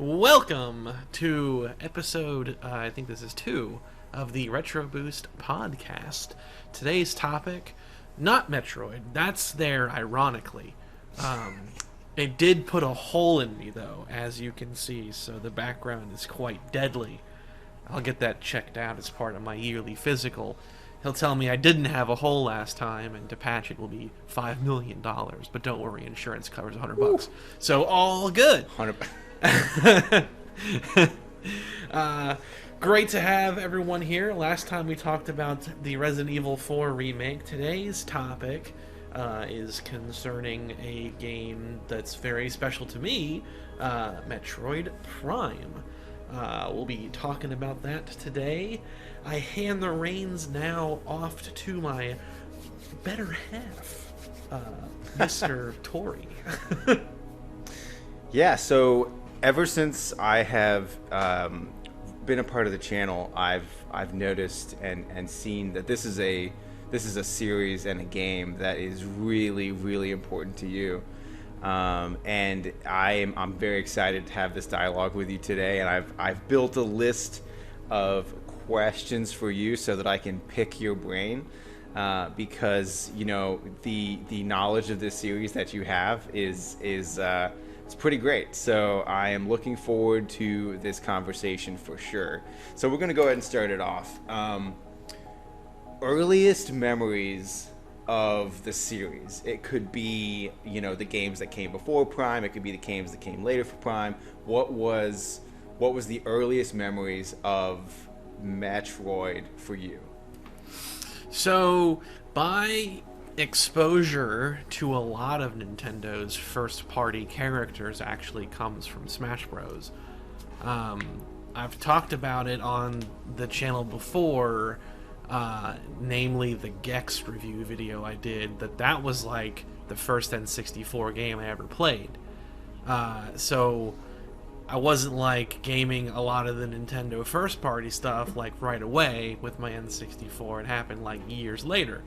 Welcome to episode, I think this is 2, of the Retro Boost podcast. Today's topic, not Metroid. That's there ironically. It did put a hole in me, though, as you can see, so the background is quite deadly. I'll get that checked out as part of my yearly physical. He'll tell me I didn't have a hole last time, and to patch it will be $5 million. But don't worry, insurance covers $100. So all good. 100. Great to have everyone here. Last time we talked about the Resident Evil 4 remake. Today's topic is concerning a game that's very special to me, Metroid Prime. We'll be talking about that today. I hand the reins now off to my better half, Mr. Tory. Yeah, so ever since I have been a part of the channel, I've noticed and seen that this is a series and a game that is really important to you. And I'm very excited to have this dialogue with you today, and I've built a list of questions for you so that I can pick your brain, because you know the knowledge of this series that you have is it's pretty great. So I am looking forward to this conversation for sure. So we're gonna go ahead and start it off. Earliest memories of the series. It could be, you know, the games that came before Prime. It could be the games that came later for Prime. What was the earliest memories of Metroid for you? So, by exposure to a lot of Nintendo's first-party characters actually comes from Smash Bros. I've talked about it on the channel before, namely the Gex review video I did, that was like the first N64 game I ever played. So I wasn't like gaming a lot of the Nintendo first party stuff like right away with my N64. It happened like years later.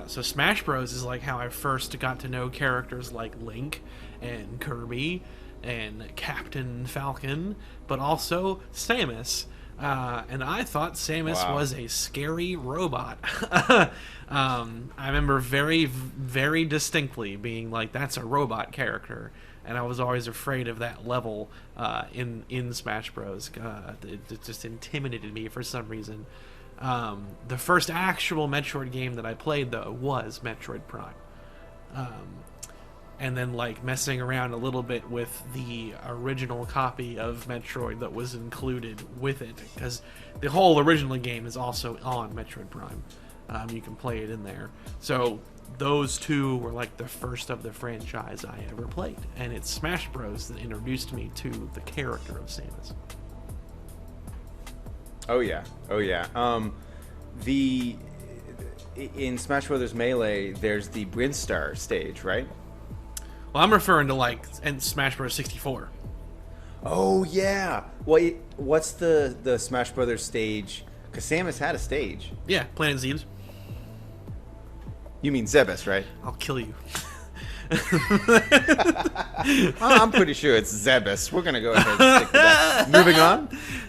So Smash Bros is like how I first got to know characters like Link and Kirby and Captain Falcon, but also Samus. And I thought Samus was a scary robot. I remember very distinctly being like, that's a robot character. And I was always afraid of that level in Smash Bros. It just intimidated me for some reason. The first actual Metroid game that I played, though, was Metroid Prime. And then, like, messing around a little bit with the original copy of Metroid that was included with it, because the whole original game is also on Metroid Prime. You can play it in there. So those two were like the first of the franchise I ever played, and it's Smash Bros. That introduced me to the character of Samus. Oh yeah. In Smash Bros. Melee, there's the Brinstar stage, right? Well, I'm referring to like in Smash Bros. 64. Oh yeah. Well, what's the Smash Brothers stage? Because Samus had a stage. Yeah, Planet Zebes. You mean Zebes, right? I'll kill you. I'm pretty sure it's Zebes. We're gonna go ahead and stick with that.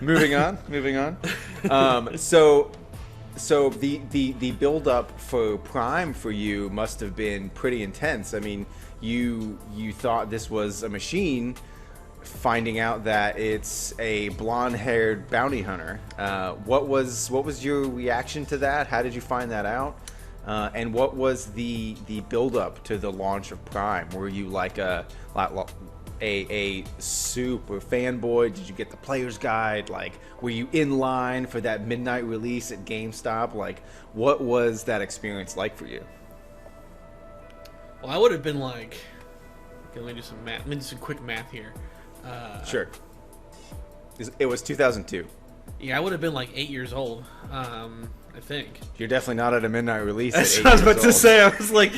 Moving on. So the build up for Prime for you must have been pretty intense. I mean, you thought this was a machine, finding out that it's a blonde-haired bounty hunter. What was your reaction to that? How did you find that out? And what was the build-up to the launch of Prime? Were you like a super fanboy? Did you get the player's guide? Like, were you in line for that midnight release at GameStop? Like, what was that experience like for you? Well, I would have been like, okay, let me do some math. Let me do some quick math here. Sure. It was 2002. Yeah, I would have been like 8 years old. I think. You're definitely not at a midnight release. That's what I was about to say. I was like,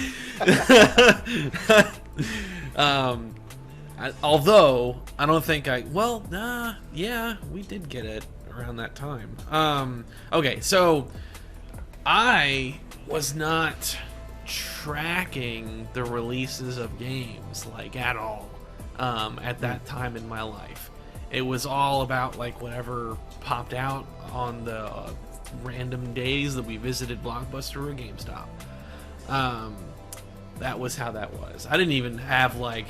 although I don't think yeah, we did get it around that time. Okay, so I was not tracking the releases of games like at all at that time in my life. it was all about like whatever popped out on the random days that we visited Blockbuster or GameStop. That was how that was. I didn't even have like,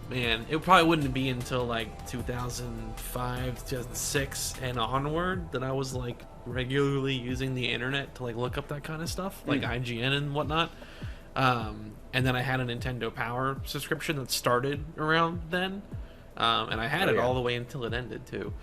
man, it probably wouldn't be until like 2005, 2006 and onward that I was like regularly using the internet to like look up that kind of stuff, like IGN and whatnot. And then I had a Nintendo Power subscription that started around then, and I had it all the way until it ended too.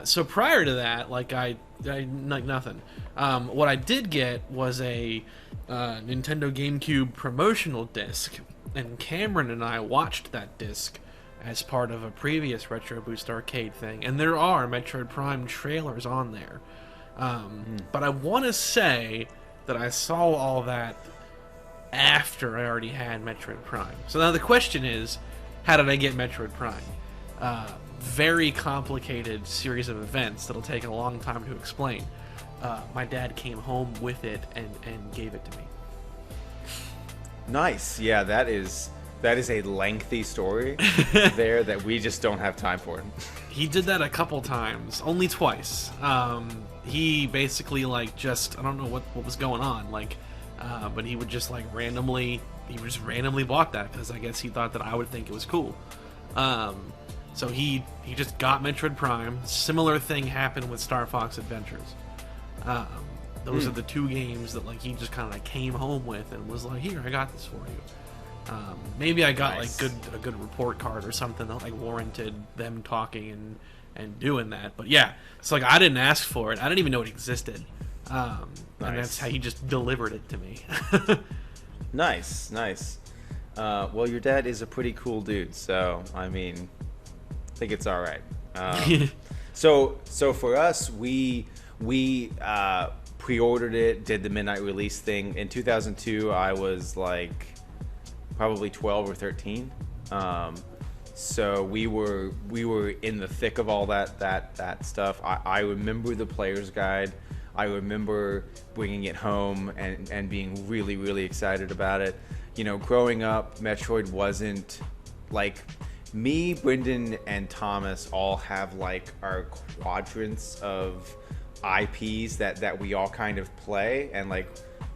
So prior to that, like I like nothing. What I did get was a Nintendo GameCube promotional disc, and Cameron and I watched that disc as part of a previous Retro Boost Arcade thing, and there are Metroid Prime trailers on there. But I want to say that I saw all that after I already had Metroid Prime. So now the question is, how did I get Metroid Prime? Very complicated series of events that'll take a long time to explain. My dad came home with it and gave it to me. Nice. Yeah, that is a lengthy story there that we just don't have time for. He did that a couple times, only twice. He basically like just, I don't know what was going on, like, but he would just like randomly bought that because I guess he thought that I would think it was cool. So he just got Metroid Prime. Similar thing happened with Star Fox Adventures. Those are the two games that like he just kind of like came home with and was like, "Here, I got this for you." Maybe I got like a good report card or something that like warranted them talking and doing that. But yeah, it's like I didn't ask for it. I didn't even know it existed. And that's how he just delivered it to me. Nice. Well, your dad is a pretty cool dude, so I mean, I think it's all right. So for us, we pre-ordered it, did the midnight release thing in 2002. I was like probably 12 or 13. So we were in the thick of all that stuff. I remember the player's guide. I remember bringing it home and being really, really excited about it. You know, growing up, Metroid wasn't like me, Brendan, and Thomas all have like our quadrants of IPs that we all kind of play, and like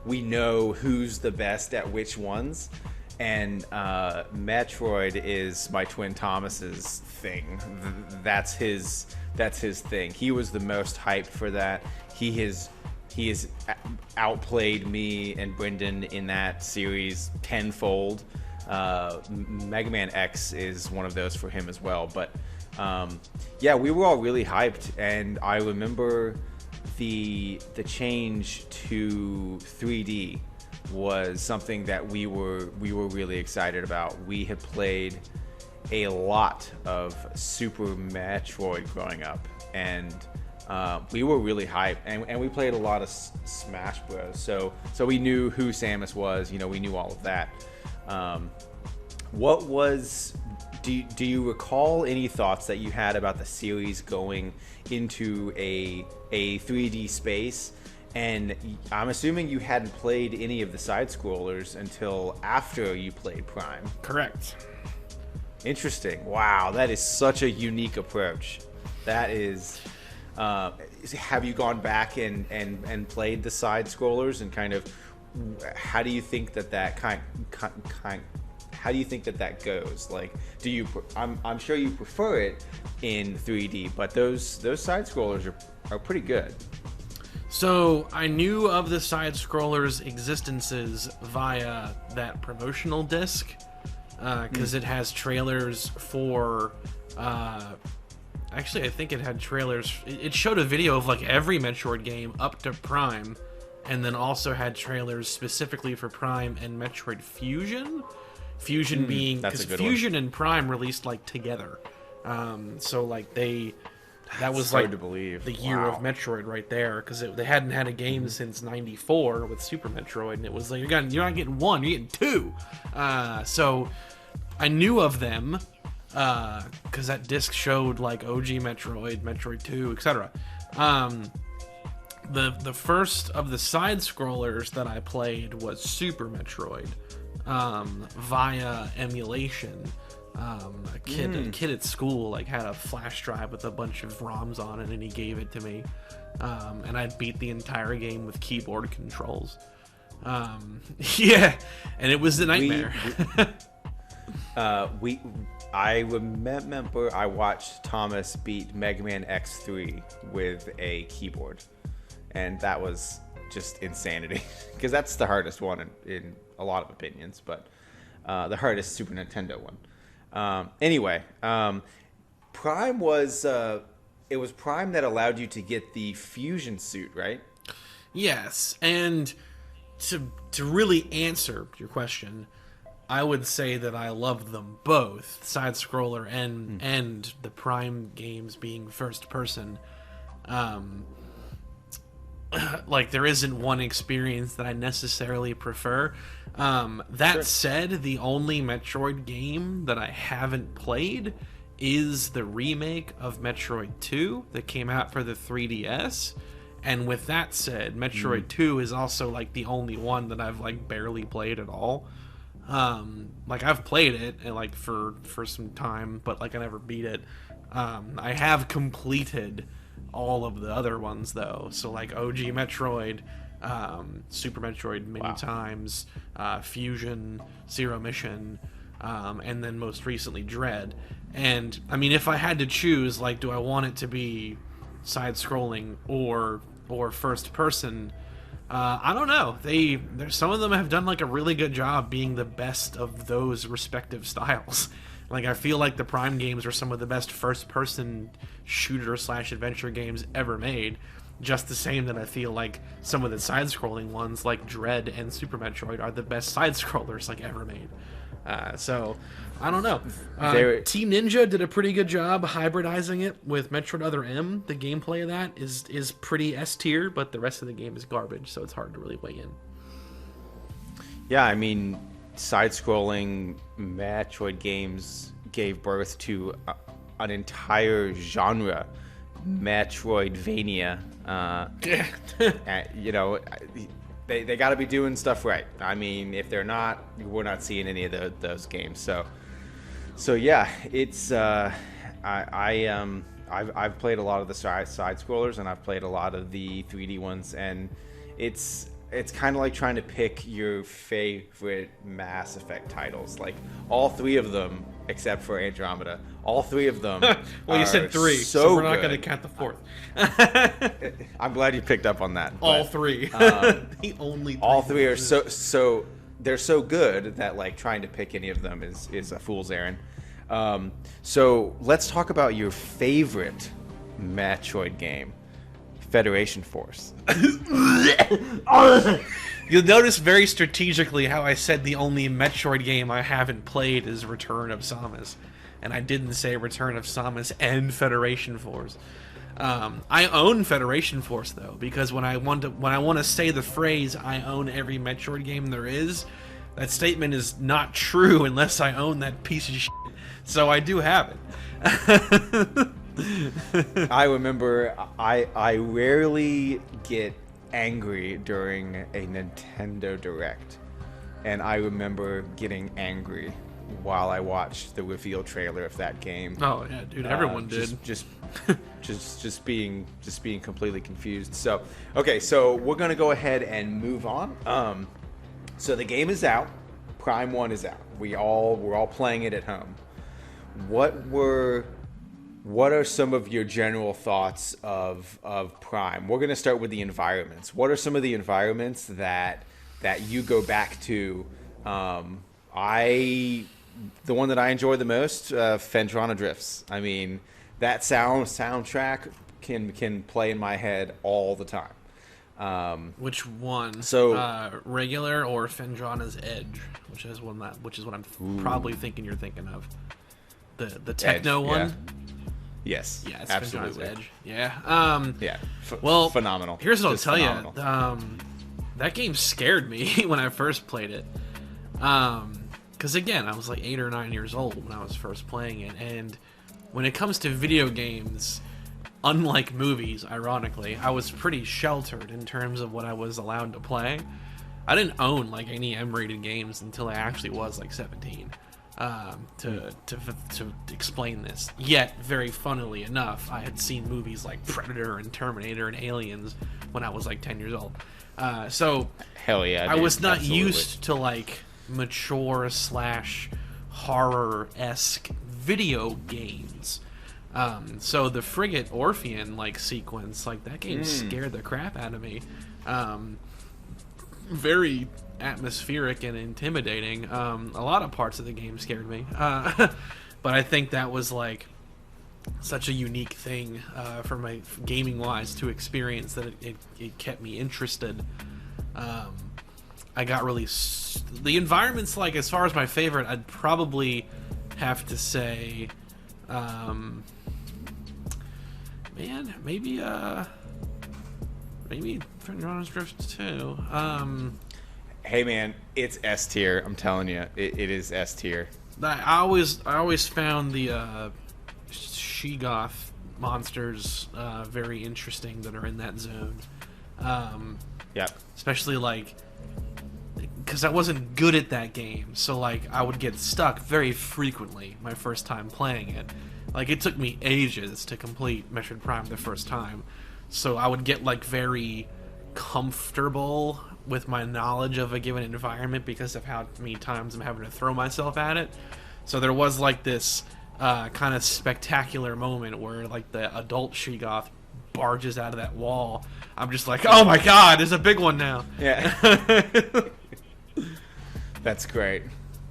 we know who's the best at which ones. And Metroid is my twin Thomas's thing. That's his thing. He was the most hyped for that. He has outplayed me and Brendan in that series tenfold. Mega Man X is one of those for him as well. But yeah, we were all really hyped, and I remember the change to 3D was something that we were really excited about. We had played a lot of Super Metroid growing up, and we were really hyped, and we played a lot of Smash Bros. So we knew who Samus was. You know, we knew all of that. Do you recall any thoughts that you had about the series going into a 3D space? And I'm assuming you hadn't played any of the side-scrollers until after you played Prime. Correct. Interesting. Wow, that is such a unique approach. That is... have you gone back and played the side-scrollers, and kind of how do you think that how do you think that goes? Like, do you? I'm sure you prefer it in 3D, but those side-scrollers are pretty good. So I knew of the side-scrollers' existences via that promotional disc, because it has trailers for. Actually, I think it had trailers. It showed a video of like every Metroid game up to Prime, and then also had trailers specifically for Prime and Metroid Fusion. Fusion being, because Fusion and Prime released like together, so like that was like to believe. The year of Metroid right there, because they hadn't had a game since '94 with Super Metroid, and it was like you're not getting one, you're getting two. So I knew of them because that disc showed like OG Metroid, Metroid 2, etc. The first of the side scrollers that I played was Super Metroid via emulation. A kid at school like had a flash drive with a bunch of ROMs on it, and he gave it to me, and I beat the entire game with keyboard controls. Yeah, and it was a nightmare. I remember I watched Thomas beat Mega Man X3 with a keyboard, and that was just insanity because that's the hardest one in a lot of opinions, but the hardest Super Nintendo one. Anyway, Prime was it was Prime that allowed you to get the fusion suit, right? Yes, and to really answer your question, I would say that I love them both, side scroller and the Prime games being first person. Like there isn't one experience that I necessarily prefer. That said, the only Metroid game that I haven't played is the remake of Metroid 2 that came out for the 3DS. And with that said, Metroid 2 is also like the only one that I've like barely played at all. Like I've played it and like for some time, but like I never beat it. I have completed all of the other ones though, so like OG Metroid, Super Metroid many times, Fusion, Zero Mission, and then most recently Dread. And I mean, if I had to choose, like, do I want it to be side-scrolling or first person? I don't know. Some of them have done like a really good job being the best of those respective styles. Like I feel like the Prime games are some of the best first-person shooter/adventure games ever made. Just the same that I feel like some of the side-scrolling ones, like Dread and Super Metroid, are the best side-scrollers like ever made. So I don't know. Team Ninja did a pretty good job hybridizing it with Metroid Other M. The gameplay of that is pretty S tier, but the rest of the game is garbage, so it's hard to really weigh in. Yeah, I mean, side-scrolling Metroid games gave birth to an entire genre, Metroidvania. You know, they got to be doing stuff right. I mean, if they're not, we're not seeing any of those games. So yeah, it's I've played a lot of the side scrollers, and I've played a lot of the 3D ones, and it's kind of like trying to pick your favorite Mass Effect titles. Like all three of them, except for Andromeda, all three of them. Well, you said three, so we're not going to count the fourth. I'm glad you picked up on that. All three. The only. All three are so they're so good that like trying to pick any of them is a fool's errand. So let's talk about your favorite Metroid game, Federation Force. You'll notice very strategically how I said the only Metroid game I haven't played is Return of Samus, and I didn't say Return of Samus and Federation Force. I own Federation Force though, because when I want to say the phrase "I own every Metroid game there is," that statement is not true unless I own that piece of shit. So I do have it. I remember I rarely get angry during a Nintendo Direct, and I remember getting angry while I watched the reveal trailer of that game. Oh yeah, dude, everyone did. Just being completely confused. So okay, so we're gonna go ahead and move on. So the game is out. Prime 1 is out. We're all playing it at home. What are some of your general thoughts of Prime? We're going to start with the environments. What are some of the environments that you go back to? The one that I enjoy the most, Phendrana Drifts. I mean, that soundtrack can play in my head all the time. Which one? So regular or Phendrana's Edge, which is what I'm probably thinking you're thinking of. The techno Edge, one. Yeah. Yes, yeah, it's absolutely. Phendrana's Edge. Yeah. Yeah. Well, phenomenal. Here's what I'll tell phenomenal. you. That game scared me when I first played it. Because again, I was like 8 or 9 years old when I was first playing it, and when it comes to video games, unlike movies, ironically, I was pretty sheltered in terms of what I was allowed to play. I didn't own like any M-rated games until I actually was like 17. to explain this. Yet, very funnily enough, I had seen movies like Predator and Terminator and Aliens when I was like 10 years old. So hell yeah, dude. I was not Absolutely. used to like mature / horror-esque video games. So the Frigate Orphean like sequence, like that game scared the crap out of me. Very atmospheric and intimidating. A lot of parts of the game scared me. But I think that was like such a unique thing for my gaming wise to experience that it kept me interested. I got really the environments, like, as far as my favorite, I'd probably have to say man, maybe Dragon's Drift 2. Hey man, it's S tier. I'm telling you, it is S tier. I always found the Sheegoth monsters very interesting that are in that zone. Yeah. Especially like because I wasn't good at that game, so like I would get stuck very frequently my first time playing it. Like it took me ages to complete Metroid Prime the first time, so I would get like very comfortable with my knowledge of a given environment because of how many times I'm having to throw myself at it. So there was like this kind of spectacular moment where like the adult Sheegoth barges out of that wall. I'm just like, oh my god, there's a big one now. Yeah. That's great.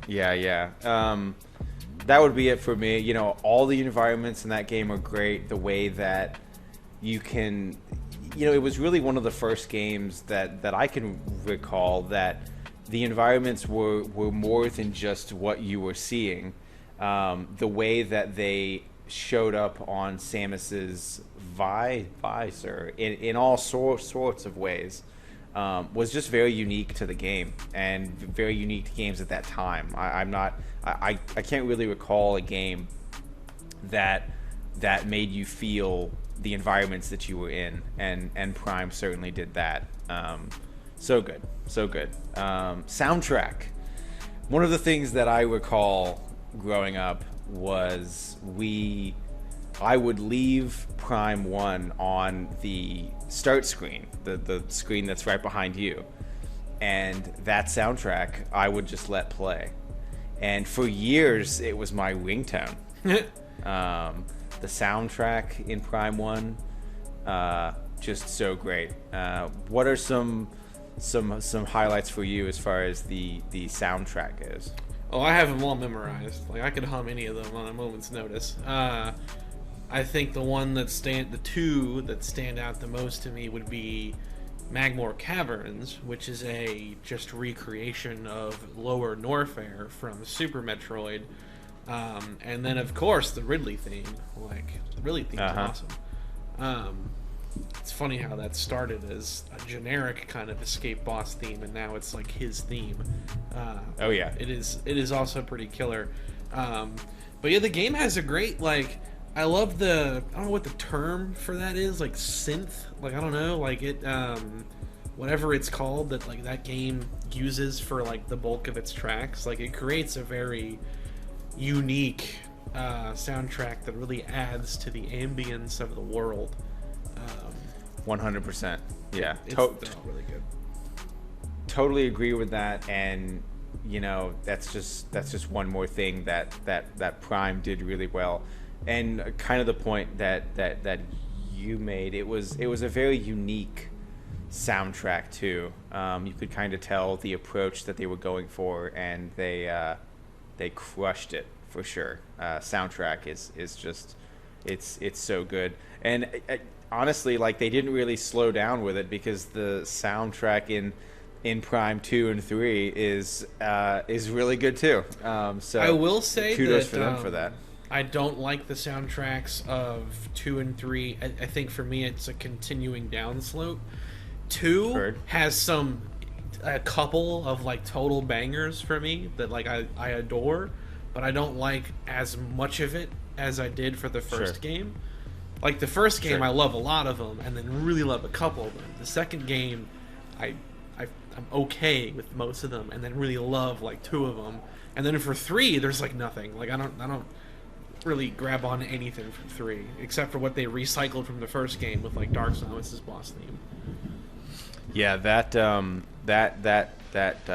Yeah. That would be it for me. You know, all the environments in that game are great. The way that you can, you know, it was really one of the first games that I can recall that the environments were more than just what you were seeing. The way that they showed up on Samus's visor in all sorts of ways was just very unique to the game and very unique to games at that time. I can't really recall a game that made you feel the environments that you were in, and Prime certainly did that. So good. Soundtrack. One of the things that I recall growing up was I would leave Prime 1 on the start screen, the screen that's right behind you, and that soundtrack I would just let play. And for years, it was my ringtone. The soundtrack in Prime 1, just so great. What are some highlights for you as far as the soundtrack is? Oh, I have them all memorized. Like I could hum any of them on a moment's notice. I think the two that stand out the most to me would be Magmore Caverns, which is a just recreation of Lower Norfair from Super Metroid, and then of course the Ridley theme. Like the Ridley theme is awesome. It's funny how that started as a generic kind of escape boss theme, and now it's like his theme. Oh yeah, it is also pretty killer. But yeah, the game has a great like. I love I don't know what the term for that is, like synth, like I don't know, like it, whatever it's called that like that game uses for like the bulk of its tracks. Like it creates a very unique soundtrack that really adds to the ambience of the world. 100%. Yeah, it's really good. Totally agree with that, and you know that's just one more thing that Prime did really well. And kind of the point that you made, it was a very unique soundtrack too. You could kind of tell the approach that they were going for, and they crushed it for sure. Soundtrack is just it's so good. And honestly, like they didn't really slow down with it because the soundtrack in Prime 2 and 3 is really good too. So I will say kudos for them for that. I don't like the soundtracks of 2 and 3. I think for me it's a continuing downslope. 2 has a couple of like total bangers for me that like I adore, but I don't like as much of it as I did for the first game. Like the first game I love a lot of them and then really love a couple of them. The second game I I'm okay with most of them, and then really love like 2 of them, and then for 3 there's like nothing. Like I don't really grab on to anything from 3 except for what they recycled from the first game with like Dark Samus's boss theme. Yeah, that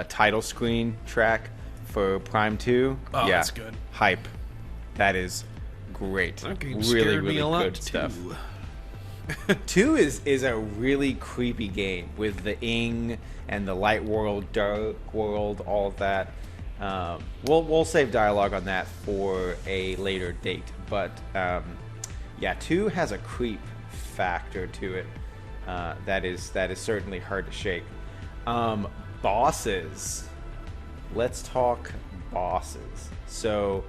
title screen track for Prime 2. Oh, yeah, that's good. Hype. That is great. That game really, scared really me a lot good too. stuff. 2 is a really creepy game with the Ing and the light world, dark world, all of that. We'll save dialogue on that for a later date. But yeah, 2 has a creep factor to it that is certainly hard to shake. Bosses. Let's talk bosses. So,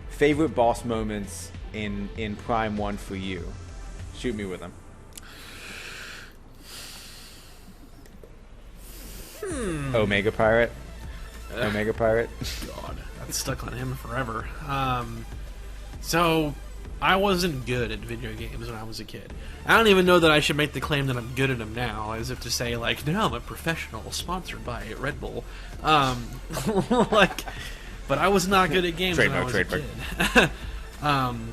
favorite boss moments in Prime 1 for you? Shoot me with them. Omega Pirate. Omega Pirate. God, that's stuck on him forever. So, I wasn't good at video games when I was a kid. I don't even know that I should make the claim that I'm good at them now, as if to say, like, no, I'm a professional, sponsored by Red Bull. Like, but I was not good at games when I was a kid.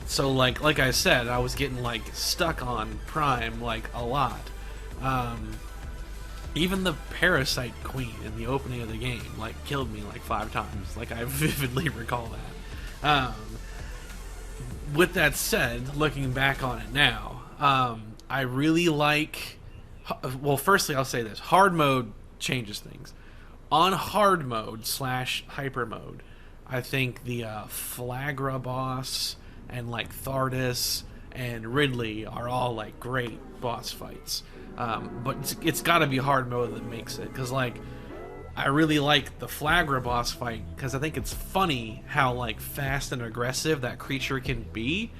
So, like I said, I was getting, like, stuck on Prime, like, a lot. Even the Parasite Queen in the opening of the game, like, killed me, like, 5 times. Like, I vividly recall that. With that said, looking back on it now, I really like... Well, firstly, I'll say this. Hard mode changes things. On hard mode / hyper mode, I think the Flagra boss and, like, Thardus and Ridley are all, like, great boss fights. But it's got to be hard mode that makes it, because, like, I really like the Flagra boss fight because I think it's funny how, like, fast and aggressive that creature can be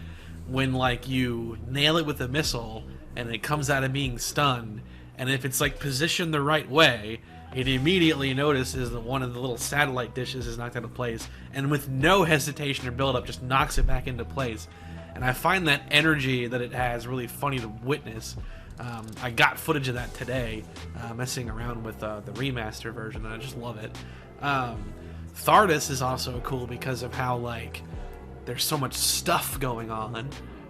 when, like, you nail it with a missile and it comes out of being stunned, and if it's, like, positioned the right way, it immediately notices that one of the little satellite dishes is knocked out of place, and with no hesitation or build-up just knocks it back into place. And I find that energy that it has really funny to witness. I got footage of that today, messing around with the remaster version, and I just love it. Thardus is also cool because of how, like, there's so much stuff going on,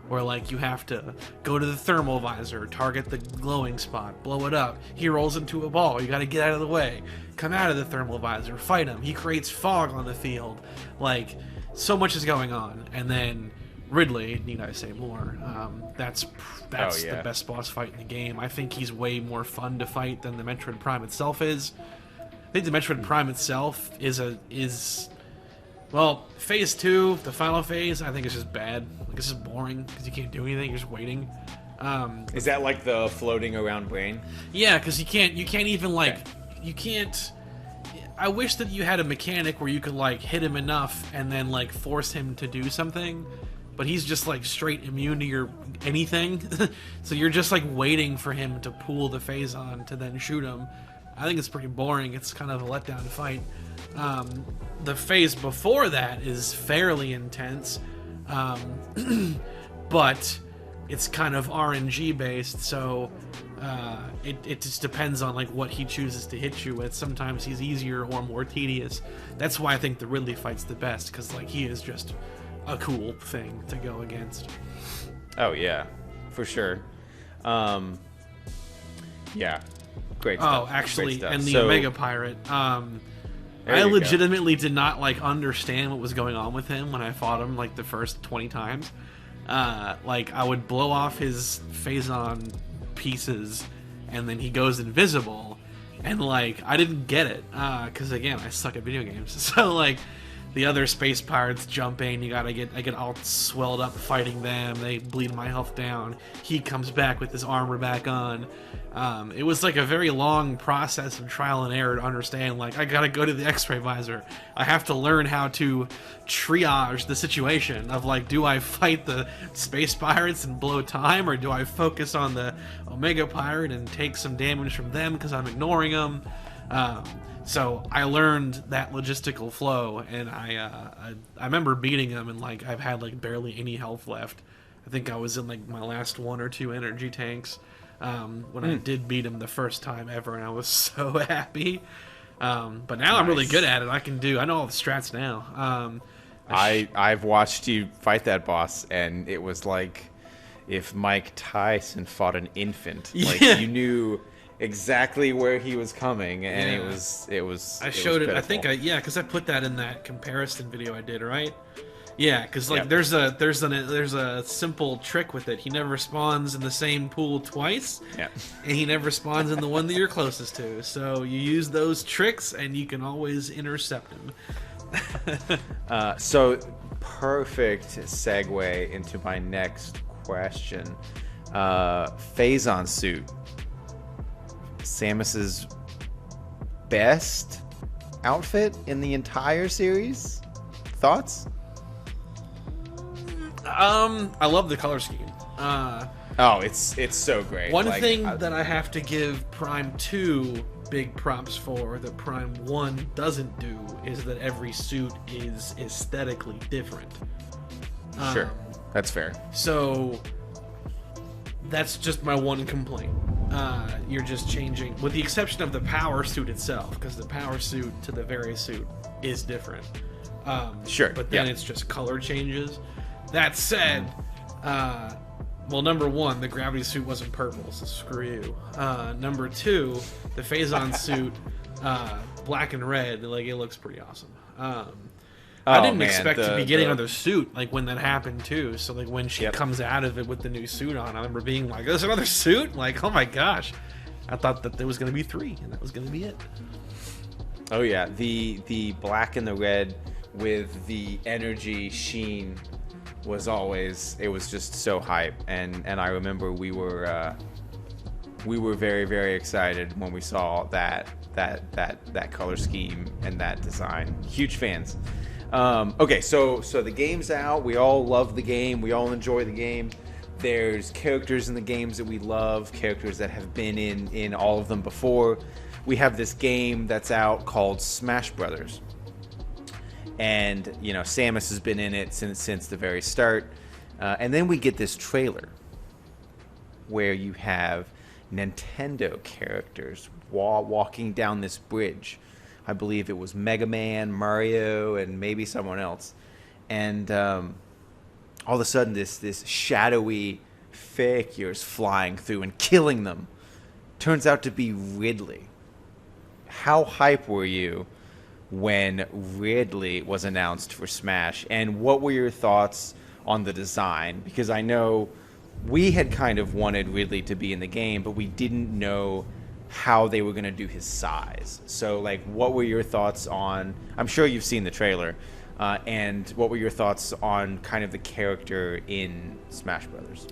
where, like, you have to go to the thermal visor, target the glowing spot, blow it up. He rolls into a ball, you gotta get out of the way. Come out of the thermal visor, fight him. He creates fog on the field. Like, so much is going on. And then Ridley, need I say more? That's the best boss fight in the game. I think he's way more fun to fight than the Metroid Prime itself is. I think the Metroid Prime itself is well, phase 2, the final phase, I think it's just bad. Like, it's just boring because you can't do anything. You're just waiting. Is that like the floating around brain? Yeah, because you can't even, like, you can't. I wish that you had a mechanic where you could, like, hit him enough and then, like, force him to do something. But he's just, like, straight immune to your anything. So you're just, like, waiting for him to pull the phase on to then shoot him. I think it's pretty boring. It's kind of a letdown fight. The phase before that is fairly intense. But it's kind of RNG based, so it just depends on, like, what he chooses to hit you with. Sometimes he's easier or more tedious. That's why I think the Ridley fight's the best, because, like, he is just a cool thing to go against. Oh yeah, for sure. Yeah, great stuff. Oh, actually, stuff. and the Omega Pirate. I legitimately did not, like, understand what was going on with him when I fought him, like, the first 20 times. Like, I would blow off his Phazon pieces, and then he goes invisible, and, like, I didn't get it, because, again, I suck at video games. So, like, the other space pirates jump in, I get all swelled up fighting them, they bleed my health down, he comes back with his armor back on. It was, like, a very long process of trial and error to understand, like, I gotta go to the x-ray visor, I have to learn how to triage the situation of, like, do I fight the space pirates and blow time, or do I focus on the Omega Pirate and take some damage from them because I'm ignoring them? So I learned that logistical flow, and I remember beating him, and, like, I've had, like, barely any health left. I think I was in, like, my last 1 or 2 energy tanks. when I did beat him the first time ever, and I was so happy. But now I'm really good at it. I know all the strats now. I've watched you fight that boss, and it was like if Mike Tyson fought an infant. Like, you knew exactly where he was coming, and it was. I showed it. I think because I put that in that comparison video I did, right? Yeah, because like there's a simple trick with it. He never spawns in the same pool twice. Yeah, and he never spawns in the one that you're closest to. So you use those tricks, and you can always intercept him. So perfect segue into my next question. Phazon suit. Samus's best outfit in the entire series. Thoughts? I love the color scheme. It's so great. One thing that I have to give Prime 2 big props for that Prime 1 doesn't do is that every suit is aesthetically different. Sure, that's fair. So that's just my one complaint. You're just changing, with the exception of the power suit itself, because the power suit to the Very suit is different. Sure, but then it's just color changes. That said, well, number one, the gravity suit wasn't purple, so screw you. Number two, the Phazon suit, black and red, like, it looks pretty awesome. I didn't expect to be getting another suit, like, when that happened, too. So, like, when she comes out of it with the new suit on, I remember being like, there's another suit? Like, oh my gosh. I thought that there was going to be 3, and that was going to be it. Oh, yeah. The black and the red with the energy sheen was always, it was just so hype. And I remember we were very, very excited when we saw that color scheme and that design. Huge fans. Okay, so the game's out. We all love the game. We all enjoy the game. There's characters in the games that we love, characters that have been in all of them before. We have this game that's out called Smash Brothers. And, you know, Samus has been in it since the very start. And then we get this trailer where you have Nintendo characters walking down this bridge. I believe it was Mega Man, Mario, and maybe someone else. And all of a sudden, this shadowy figure's flying through and killing them. Turns out to be Ridley. How hype were you when Ridley was announced for Smash? And what were your thoughts on the design? Because I know we had kind of wanted Ridley to be in the game, but we didn't know how they were going to do his size. So, like, what were your thoughts on... I'm sure you've seen the trailer. And what were your thoughts on kind of the character in Smash Brothers?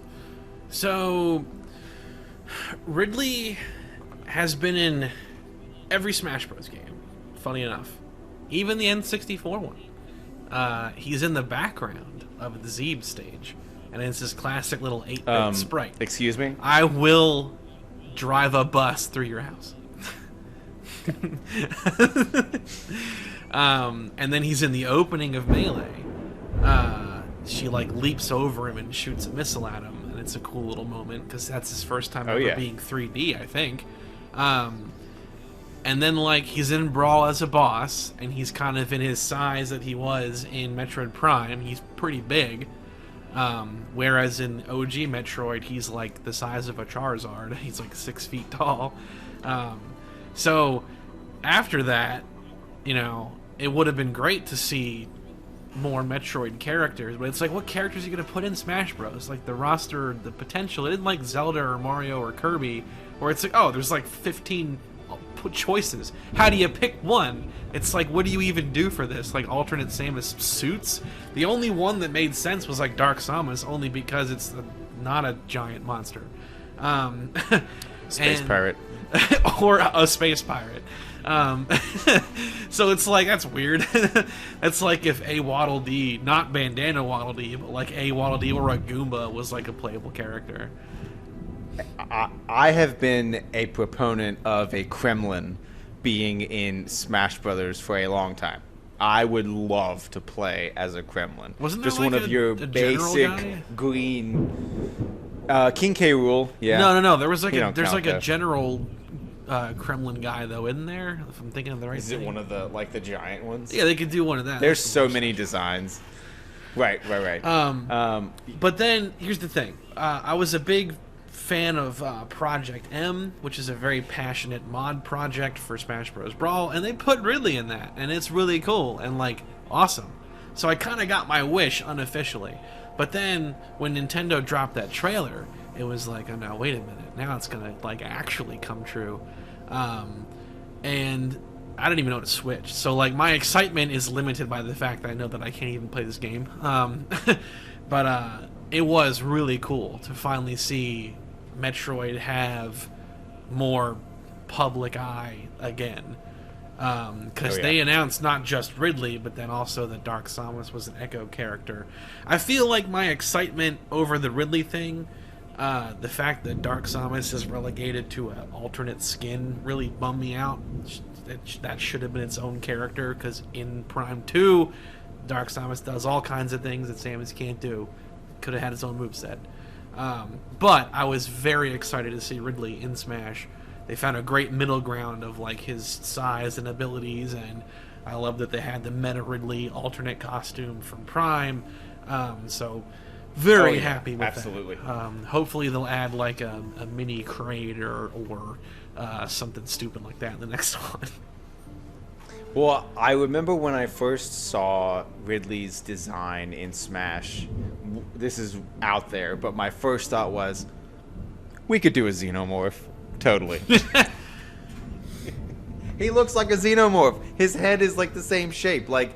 So, Ridley has been in every Smash Bros. Game, funny enough. Even the N64 one. He's in the background of the Zeeb stage. And it's this classic little 8-bit sprite. Excuse me? I will drive a bus through your house. And then he's in the opening of Melee. She, like, leaps over him and shoots a missile at him. And it's a cool little moment, because that's his first time ever being 3D, I think. And then, like, he's in Brawl as a boss, and he's kind of in his size that he was in Metroid Prime. He's pretty big. Whereas in OG Metroid, he's, like, the size of a Charizard. He's, like, 6 feet tall. So, after that, you know, it would have been great to see more Metroid characters, but it's like, what characters are you going to put in Smash Bros? Like, the roster, the potential, it isn't like Zelda or Mario or Kirby, where it's like, oh, there's like 15 choices. How do you pick one? It's like, what do you even do for this? Like, alternate Samus suits? The only one that made sense was like Dark Samus, only because it's not a giant monster. Space pirate. Or a space pirate. So it's like, that's weird. That's like if a Waddle Dee, not Bandana Waddle Dee, but like a Waddle Dee or a Goomba was like a playable character. I have been a proponent of a Kremlin being in Smash Brothers for a long time. I would love to play as a Kremlin. Wasn't there just like one of your a basic guy? green? King K. Rool. Yeah. No. There was like You a don't there's count, like a though. general Kremlin guy though in there. If I'm thinking of the right Is it thing. one of the like the giant ones? Yeah, they could do one of that. There's That's so the many worst. designs. Right. But then here's the thing. I was a big fan of Project M, which is a very passionate mod project for Smash Bros. Brawl, and they put Ridley in that, and it's really cool and like awesome. So I kind of got my wish unofficially. But then when Nintendo dropped that trailer, it was like, oh no, wait a minute, now it's gonna like actually come true. And I didn't even know how to switch. So like my excitement is limited by the fact that I know that I can't even play this game. But it was really cool to finally see Metroid have more public eye again. Because they announced not just Ridley, but then also that Dark Samus was an Echo character. I feel like my excitement over the Ridley thing, the fact that Dark Samus is relegated to an alternate skin really bummed me out. That should have been its own character, because in Prime 2, Dark Samus does all kinds of things that Samus can't do. Could have had its own moveset. But I was very excited to see Ridley in Smash. They found a great middle ground of like his size and abilities, and I love that they had the Meta Ridley alternate costume from Prime. So very happy with absolutely. that. Hopefully they'll add like a mini crate or something stupid like that in the next one. Well, I remember when I first saw Ridley's design in Smash. This is out there, but my first thought was, we could do a xenomorph. Totally. He looks like a xenomorph. His head is like the same shape. Like,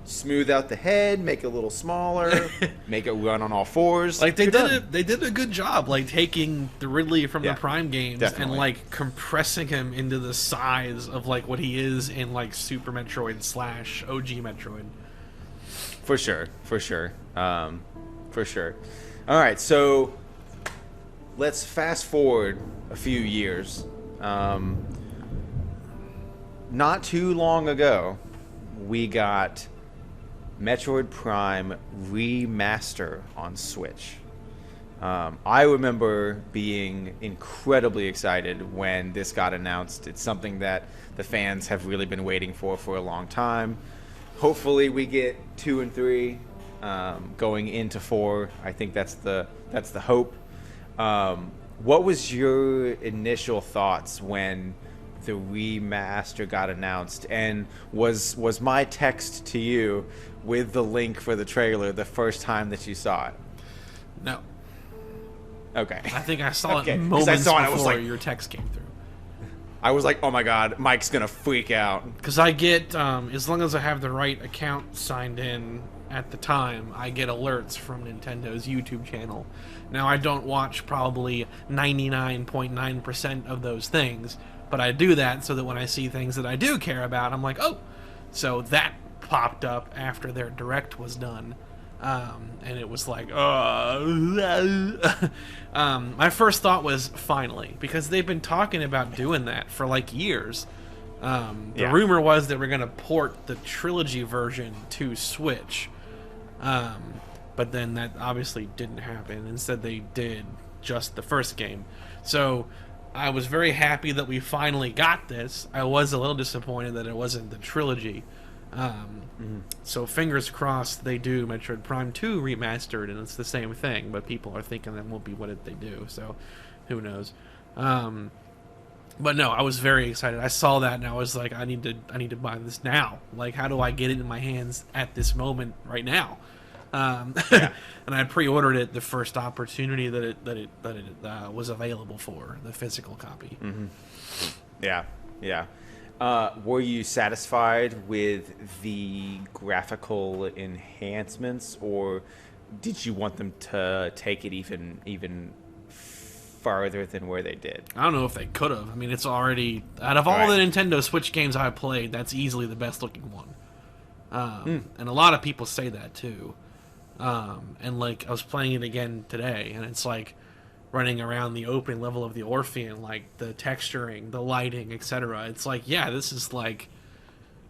smooth out the head, make it a little smaller, make it run on all fours. Like they did a good job, like taking the Ridley from the Prime games definitely. and like compressing him into the size of like what he is in like Super Metroid / OG Metroid. For sure. All right, so let's fast forward a few years. Not too long ago, we got Metroid Prime Remaster on Switch. I remember being incredibly excited when this got announced. It's something that the fans have really been waiting for a long time. Hopefully we get 2 and 3 going into 4. I think that's the hope. What was your initial thoughts when the remaster got announced, and was my text to you with the link for the trailer the first time that you saw it? No. Okay. I think I saw Okay. it 'Cause moments I saw it, I before was like, your text came through. I was like, oh my god, Mike's gonna freak out. Because I get, as long as I have the right account signed in at the time, I get alerts from Nintendo's YouTube channel. Now, I don't watch probably 99.9% of those things, but I do that so that when I see things that I do care about, I'm like, oh! So that popped up after their direct was done. And it was like, my first thought was finally, because they've been talking about doing that for like years. The rumor was they were going to port the trilogy version to Switch, but then that obviously didn't happen. Instead, they did just the first game. So I was very happy that we finally got this. I was a little disappointed that it wasn't the trilogy. So fingers crossed they do Metroid Prime 2 remastered and it's the same thing, but people are thinking that won't be what they do, so who knows. But no, I was very excited. I saw that and I was like, I need to buy this now. Like, how do I get it in my hands at this moment right now? And I pre-ordered it the first opportunity that it was available for, the physical copy. Yeah. Were you satisfied with the graphical enhancements, or did you want them to take it even farther than where they did? I don't know if they could have. I mean, it's already, out of all the Nintendo Switch games I played, that's easily the best looking one. And a lot of people say that too. And like, I was playing it again today, and it's like running around the open level of the Orpheon, like the texturing, the lighting, etc. It's like, yeah, this is like,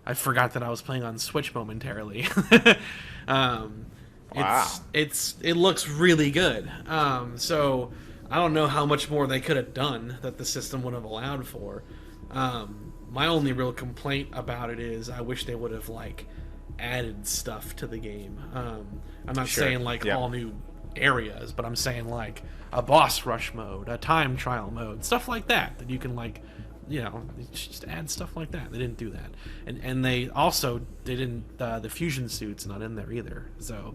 I forgot that I was playing on Switch momentarily. Wow. It looks really good. So I don't know how much more they could have done that the system would have allowed for. My only real complaint about it is I wish they would have like added stuff to the game. I'm not saying like all new areas, but I'm saying like a boss rush mode, a time trial mode, stuff like that you can like, you know, just add stuff like that. They didn't do that, and they also didn't. The fusion suit's not in there either, so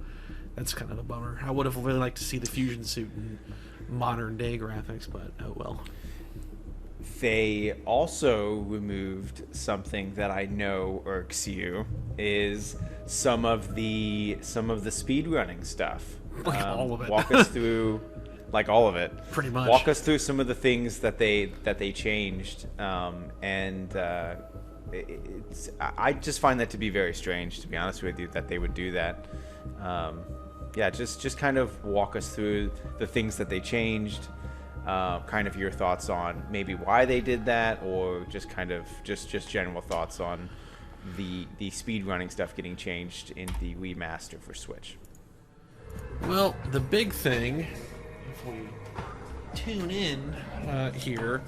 that's kind of a bummer. I would have really liked to see the fusion suit in modern day graphics, but oh well. They also removed something that I know irks you, is some of the speedrunning stuff. Like all of it. Walk us through, like all of it. Pretty much. Walk us through some of the things that they changed, I just find that to be very strange, to be honest with you, that they would do that. Yeah, just kind of walk us through the things that they changed. Kind of your thoughts on maybe why they did that, or just kind of just general thoughts on the speedrunning stuff getting changed in the remaster for Switch. Well, the big thing, if we tune in here,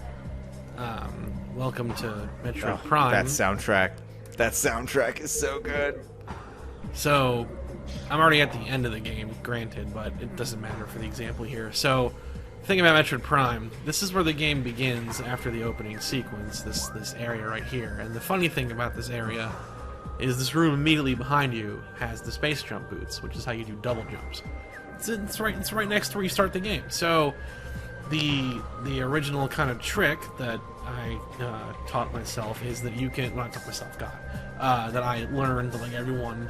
welcome to Metroid Prime. That soundtrack is so good. So, I'm already at the end of the game, granted, but it doesn't matter for the example here. So, thing about Metroid Prime, this is where the game begins after the opening sequence, this area right here. And the funny thing about this area is this room immediately behind you has the space jump boots, which is how you do double jumps. It's right next to where you start the game. So the original kind of trick that I taught myself is that you can, well, not taught myself, God, that I learned, like everyone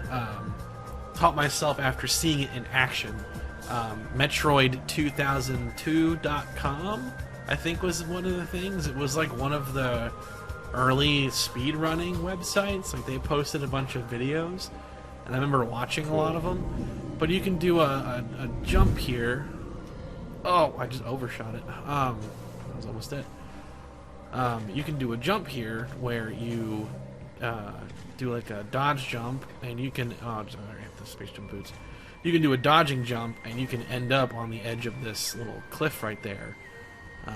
taught myself after seeing it in action. Metroid2002.com, I think, was one of the things. It was like one of the early speedrunning websites. Like they posted a bunch of videos, and I remember watching a lot of them. But you can do a jump here. Oh, I just overshot it. That was almost it. You can do a jump here where you do like a dodge jump, and you can. Oh, sorry, I have the space jump boots. You can do a dodging jump, and you can end up on the edge of this little cliff right there. I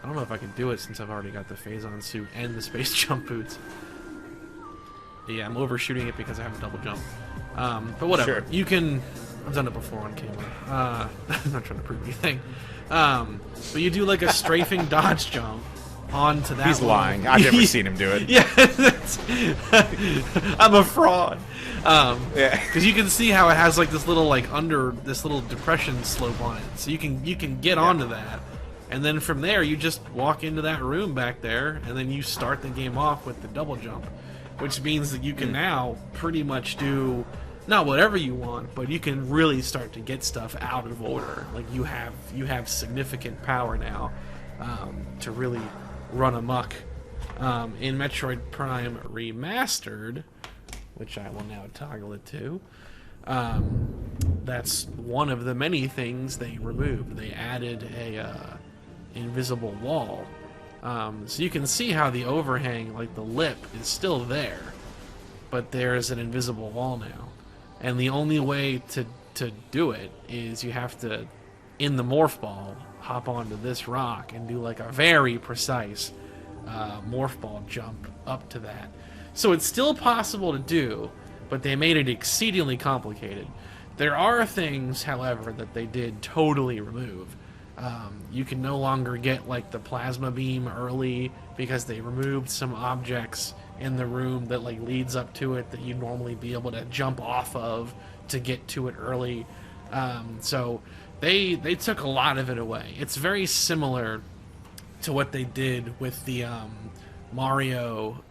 don't know if I can do it since I've already got the Phazon suit and the space jump boots. Yeah, I'm overshooting it because I have a double jump. But whatever. Sure. You can... I've done it before on camera. I'm not trying to prove anything. But you do like a strafing dodge jump onto that. He's lying. I've never seen him do it. Yeah, I'm a fraud. Yeah, because you can see how it has like this little this little depression slope on it, so you can get onto that, and then from there you just walk into that room back there, and then you start the game off with the double jump, which means that you can now pretty much do not whatever you want, but you can really start to get stuff out of order. Like you have significant power now to really run amok. In Metroid Prime Remastered, which I will now toggle it to, that's one of the many things they removed. They added a invisible wall. So you can see how the overhang, like the lip, is still there, but there's an invisible wall now. And the only way to do it is you have to, in the morph ball, hop onto this rock and do like a very precise morph ball jump up to that. So it's still possible to do, but they made it exceedingly complicated. There are things, however, that they did totally remove. You can no longer get like the plasma beam early because they removed some objects in the room that like leads up to it that you'd normally be able to jump off of to get to it early. So they took a lot of it away. It's very similar to what they did with the Mario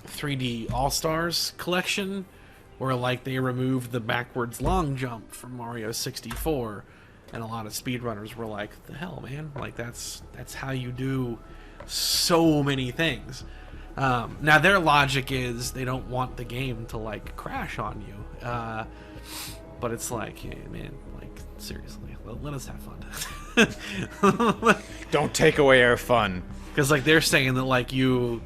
3D All-Stars collection, where like they removed the backwards long jump from Mario 64, and a lot of speedrunners were like, the hell, man, like that's how you do so many things. Now their logic is they don't want the game to like crash on you, but it's like, hey, man, like seriously, let us have fun. Don't take away our fun. Because like they're saying that like you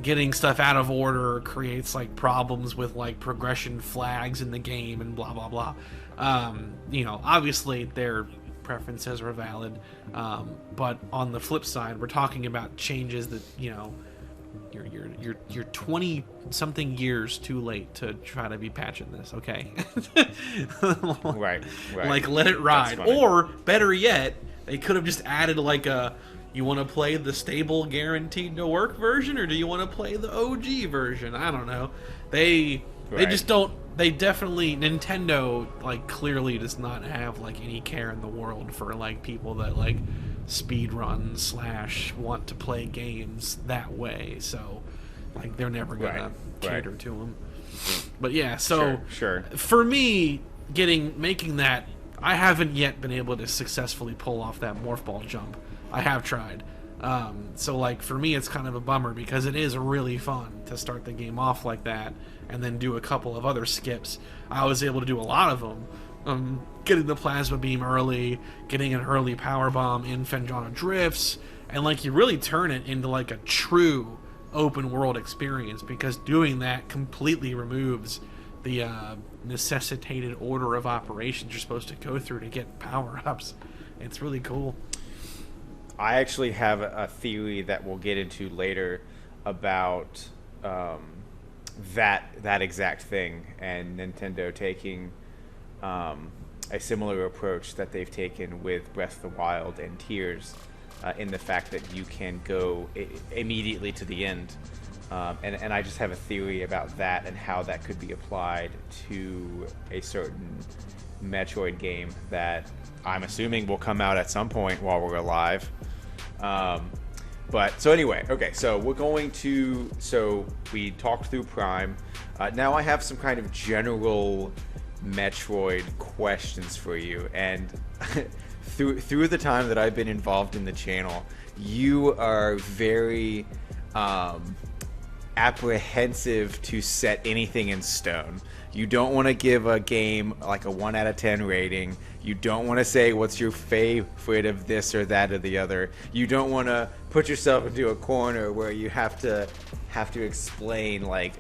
getting stuff out of order creates like problems with like progression flags in the game and blah blah blah. Obviously their preferences are valid, but on the flip side, we're talking about changes that you're 20 something years too late to try to be patching this. Okay. Right. Like let it ride, or better yet, they could have just added like you want to play the stable guaranteed to work version, or do you want to play the OG version? I don't know. They just don't. They definitely, Nintendo like clearly does not have like any care in the world for like people that like speed run / want to play games that way. So like they're never gonna cater to them. But yeah, so sure. For me, making that, I haven't yet been able to successfully pull off that morph ball jump. I have tried. So like for me it's kind of a bummer because it is really fun to start the game off like that and then do a couple of other skips. I was able to do a lot of them. Getting the plasma beam early, getting an early power bomb in Fenjana Drifts, and like you really turn it into like a true open world experience because doing that completely removes the necessitated order of operations you're supposed to go through to get power-ups. It's really cool. I actually have a theory that we'll get into later about that exact thing, and Nintendo taking a similar approach that they've taken with Breath of the Wild and Tears, in the fact that you can go immediately to the end. And I just have a theory about that and how that could be applied to a certain Metroid game that I'm assuming will come out at some point while we're alive. But so anyway, okay, so we talked through Prime. Now I have some kind of general Metroid questions for you, and through the time that I've been involved in the channel, you are very apprehensive to set anything in stone. You don't want to give a game like a 1 out of 10 rating. You don't want to say what's your favorite of this or that or the other. You don't want to put yourself into a corner where you have to explain like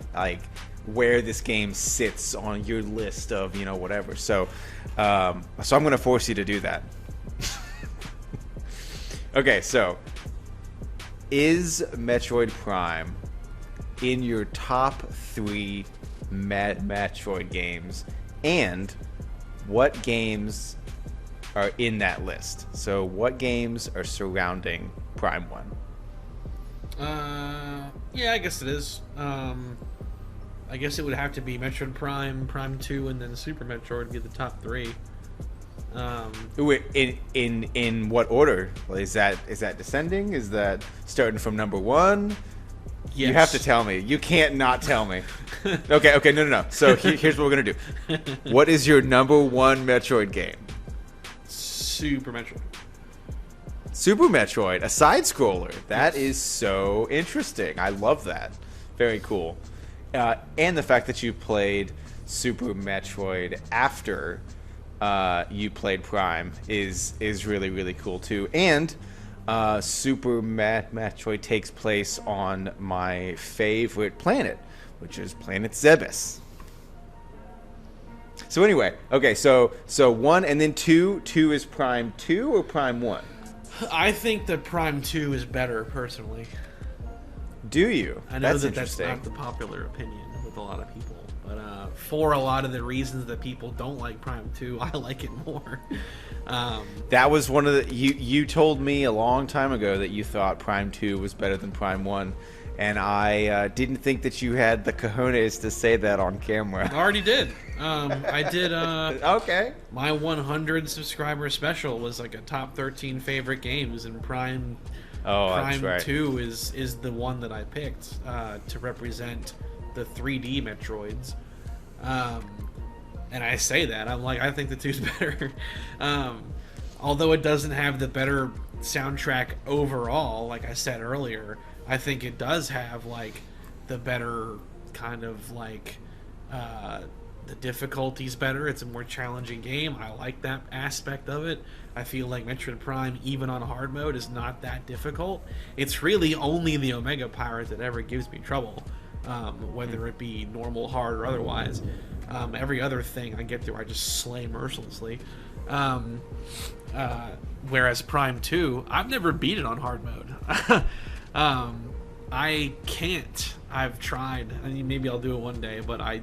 where this game sits on your list of whatever. So I'm going to force you to do that. Okay, so is Metroid Prime in your top 3 Metroid games, and what games are in that list? So what games are surrounding Prime 1? Yeah, I guess it is. I guess it would have to be Metroid Prime, Prime 2, and then Super Metroid would be the top 3. In what order? Is that descending? Is that starting from number 1? Yes. You have to tell me. You can't not tell me. Okay, no. So here's what we're going to do. What is your number 1 Metroid game? Super Metroid. Super Metroid, a side-scroller. That is so interesting. I love that. Very cool. And the fact that you played Super Metroid after you played Prime is really, really cool, too. And Super Metroid takes place on my favorite planet, which is Planet Zebes. So anyway, okay, so 1 and then 2. 2 is Prime 2 or Prime 1? I think that Prime 2 is better, personally. Do you? I know that's not the popular opinion with a lot of people, but for a lot of the reasons that people don't like Prime 2, I like it more. That was one of the... You told me a long time ago that you thought Prime 2 was better than Prime 1, and I didn't think that you had the cojones to say that on camera. I already did. I did... okay. My 100 subscriber special was like a top 13 favorite games, and Prime... Prime right. 2 is the one that I picked to represent the 3D Metroids. And I say that, I'm like, I think the 2's better. Although it doesn't have the better soundtrack overall, like I said earlier, I think it does have like the better kind of like The difficulty's better. It's a more challenging game. I like that aspect of it. I feel like Metroid Prime, even on hard mode, is not that difficult. It's really only the Omega Pirate that ever gives me trouble, whether it be normal, hard, or otherwise. Every other thing I get through, I just slay mercilessly. Whereas Prime 2, I've never beat it on hard mode. I can't. I've tried. I mean, maybe I'll do it one day, but I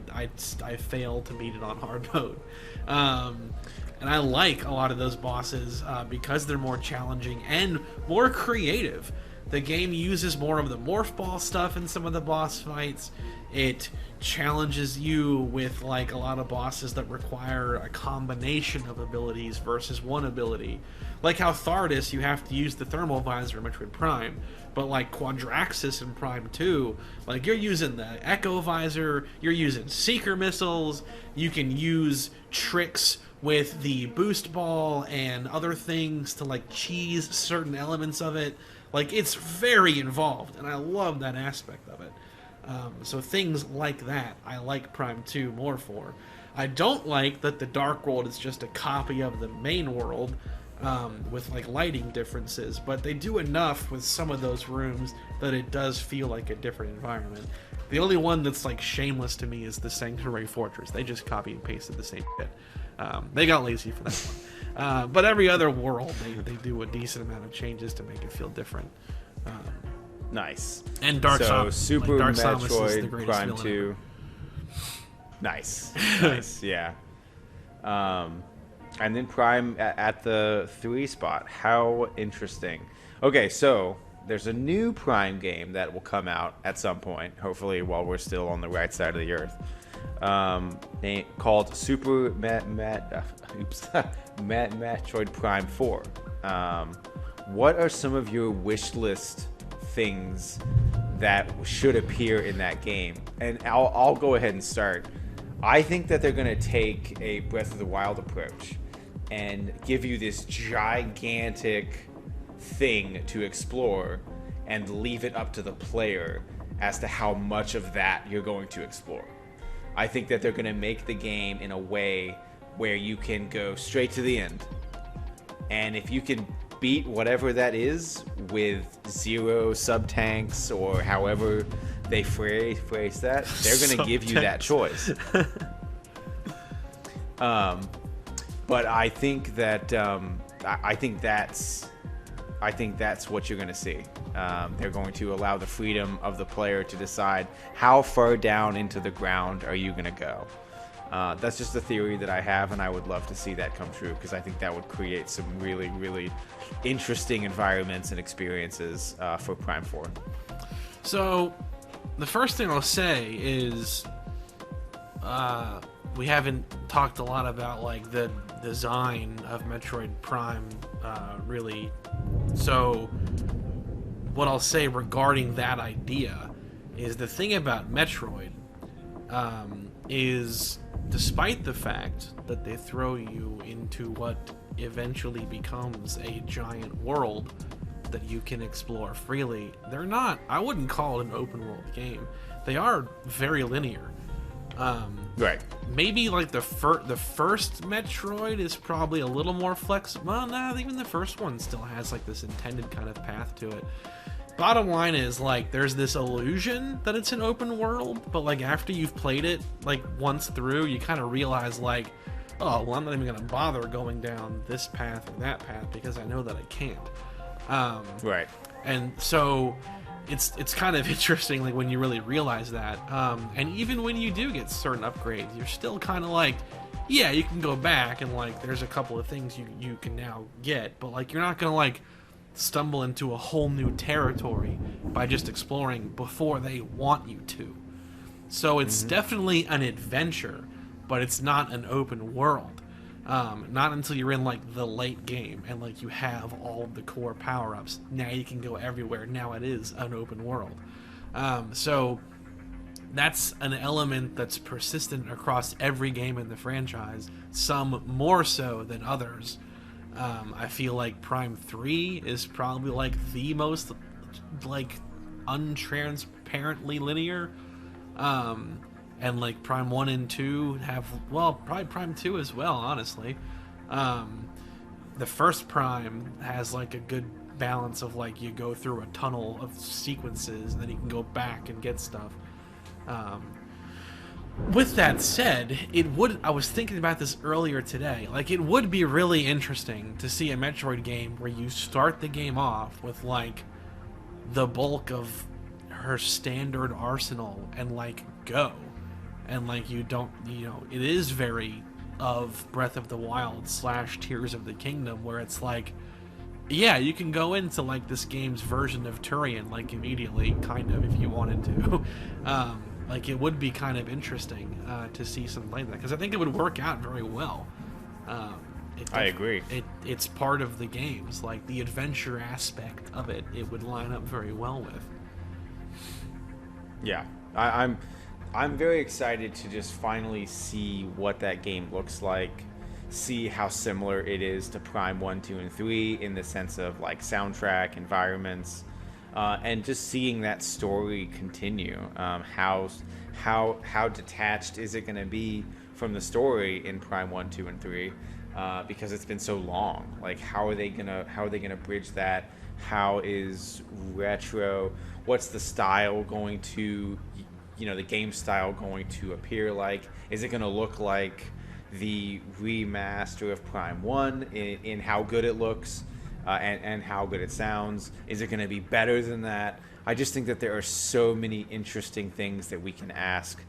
failed to beat it on hard mode. And I like a lot of those bosses because they're more challenging and more creative. The game uses more of the morph ball stuff in some of the boss fights. It challenges you with like a lot of bosses that require a combination of abilities versus one ability. Like how Thardus, you have to use the thermal visor in Metroid Prime, but like Quadraxis in Prime 2, like you're using the Echo visor, you're using Seeker missiles, you can use tricks with the boost ball and other things to like cheese certain elements of it. Like it's very involved, and I love that aspect of it. So things like that, I like Prime 2 more for. I don't like that the Dark World is just a copy of the main world, with like lighting differences, but they do enough with some of those rooms that it does feel like a different environment. The only one that's like shameless to me is the Sanctuary Fortress. They just copy and pasted the same shit. They got lazy for that one. But every other world, they do a decent amount of changes to make it feel different. Nice. And Dark Samus. Super like Dark Metroid Samus is the greatest Prime villain 2. Nice. Nice, yeah. And then Prime at the 3 spot. How interesting. Okay, so there's a new Prime game that will come out at some point, hopefully while we're still on the right side of the earth, called Metroid Prime 4. What are some of your wish list things that should appear in that game? And I'll go ahead and start. I think that they're going to take a Breath of the Wild approach and give you this gigantic thing to explore and leave it up to the player as to how much of that you're going to explore. I think that they're going to make the game in a way where you can go straight to the end. And if you can beat whatever that is with 0 sub-tanks or however they phrase that, they're going to give you that choice. But I think that I think that's what you're going to see. They're going to allow the freedom of the player to decide how far down into the ground are you going to go. That's just a theory that I have, and I would love to see that come true because I think that would create some really, really interesting environments and experiences for Prime 4. So, the first thing I'll say is we haven't talked a lot about like the design of Metroid Prime, really. So, what I'll say regarding that idea is the thing about Metroid is, despite the fact that they throw you into what eventually becomes a giant world that you can explore freely, they're not, I wouldn't call it an open world game. They are very linear. Right. Maybe like the first Metroid is probably a little more flexible. Well, no, even the first one still has like this intended kind of path to it. Bottom line is, like, there's this illusion that it's an open world, but like after you've played it like once through, you kind of realize like, oh, well, I'm not even gonna bother going down this path or that path because I know that I can't. Right. And so it's kind of interesting, like, when you really realize that. And even when you do get certain upgrades, you're still kind of like, yeah, you can go back and like there's a couple of things you can now get, but like you're not gonna like stumble into a whole new territory by just exploring before they want you to. So it's definitely an adventure, but it's not an open world. Not until you're in like the late game and like you have all the core power-ups. Now you can go everywhere. Now it is an open world. So that's an element that's persistent across every game in the franchise, some more so than others. I feel like Prime 3 is probably like the most like untransparently linear. and like Prime 1 and 2 have, well, probably Prime 2 as well, honestly. The first Prime has like a good balance of like you go through a tunnel of sequences and then you can go back and get stuff. With that said, I was thinking about this earlier today, like it would be really interesting to see a Metroid game where you start the game off with like the bulk of her standard arsenal and like go, and like you don't, it is very of Breath of the Wild / Tears of the Kingdom, where it's like, yeah, you can go into like this game's version of Turian like immediately, kind of, if you wanted to. Like it would be kind of interesting to see something like that, because I think it would work out very well. I agree. It's part of the games, like the adventure aspect of it. It would line up very well with. Yeah, I'm very excited to just finally see what that game looks like, see how similar it is to Prime 1, 2, and 3 in the sense of like soundtrack, environments, and just seeing that story continue. How detached is it going to be from the story in Prime 1, 2, and 3? Because it's been so long. Like, how are they gonna bridge that? How is retro? What's the style going to, the game style going to appear like? Is it going to look like the remaster of Prime 1 in how good it looks and how good it sounds? Is it going to be better than that? I just think that there are so many interesting things that we can ask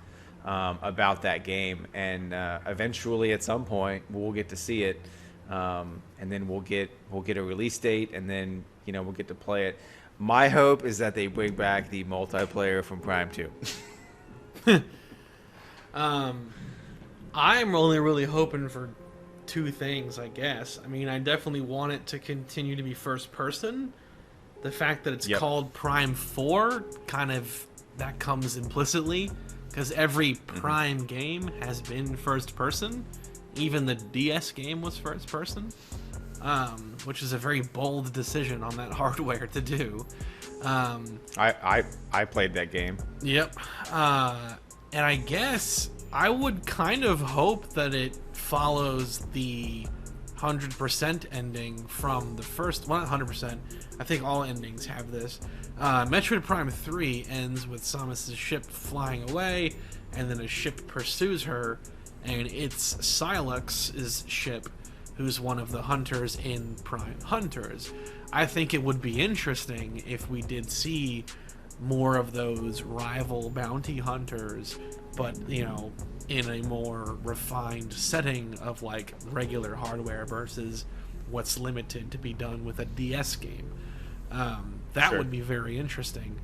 about that game, and eventually at some point we'll get to see it, and then we'll get a release date, and then we'll get to play it. My hope is that they bring back the multiplayer from Prime 2. I'm only really hoping for two things, I guess. I mean, I definitely want it to continue to be first person. The fact that it's called Prime 4, kind of, that comes implicitly, because every Prime game has been first person. Even the DS game was first person, which is a very bold decision on that hardware to do. I played that game. Yep. And I guess I would kind of hope that it follows the 100% ending from the first. Well, not 100%. I think all endings have this. Metroid Prime 3 ends with Samus's ship flying away, and then a ship pursues her, and it's Silux's ship, who's one of the hunters in Prime Hunters. I think it would be interesting if we did see more of those rival bounty hunters, but in a more refined setting of like regular hardware versus what's limited to be done with a DS game. That would be very interesting,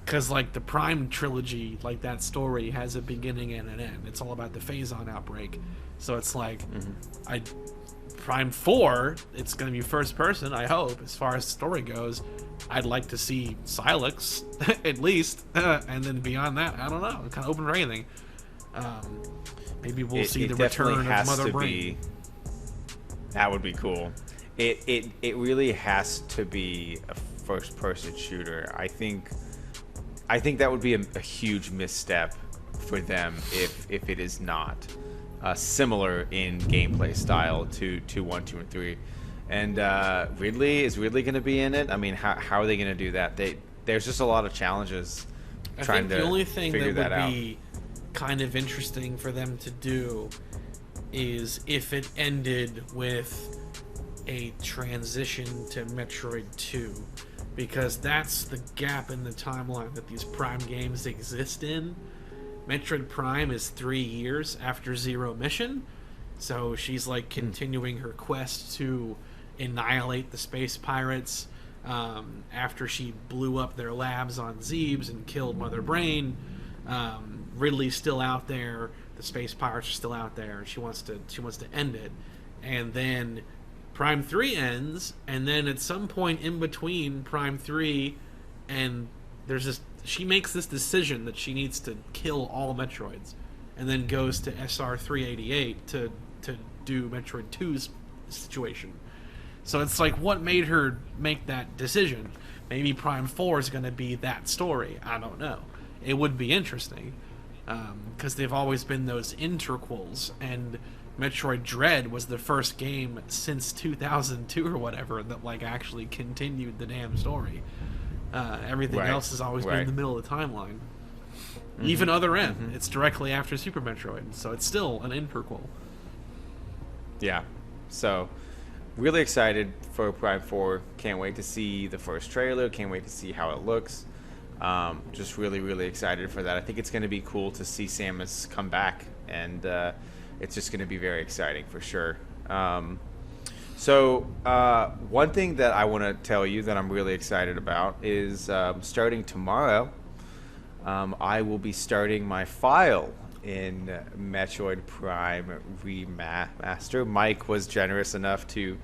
because like the Prime trilogy, like that story has a beginning and an end. It's all about the Phazon outbreak, so it's like Prime 4, it's going to be first person, I hope, as far as the story goes. I'd like to see Silux, at least, and then beyond that, I don't know. I'm kind of open for anything. Maybe we'll see the return of Mother Brain. That would be cool. It really has to be a first person shooter. I think that would be a huge misstep for them if it is not. Similar in gameplay style to 1, 2, and 3. And is Ridley going to be in it? I mean, how are they going to do that? There's just a lot of challenges trying to figure that out. I think the only thing that would be kind of interesting for them to do is if it ended with a transition to Metroid 2, because that's the gap in the timeline that these Prime games exist in. Metroid Prime is 3 years after Zero Mission, so she's like continuing her quest to annihilate the space pirates after she blew up their labs on Zebes and killed Mother Brain. Ridley's still out there, the space pirates are still out there, and she wants to end it. And then Prime 3 ends, and then at some point in between Prime 3 and she makes this decision that she needs to kill all Metroids, and then goes to SR388 to do Metroid 2's situation. So it's like, what made her make that decision? Maybe Prime 4 is going to be that story. I don't know. It would be interesting. because they've always been those interquels, and Metroid Dread was the first game since 2002 or whatever that like actually continued the damn story. Everything else has always been in the middle of the timeline. Even Other M, it's directly after Super Metroid, so it's still an interquel. Yeah, so really excited for Prime 4. Can't wait to see the first trailer. Can't wait to see how it looks. Just really, really excited for that. I think it's going to be cool to see Samus come back, and it's just going to be very exciting for sure. So one thing that I want to tell you that I'm really excited about is starting tomorrow, I will be starting my file in Metroid Prime Remaster. Mike was generous enough to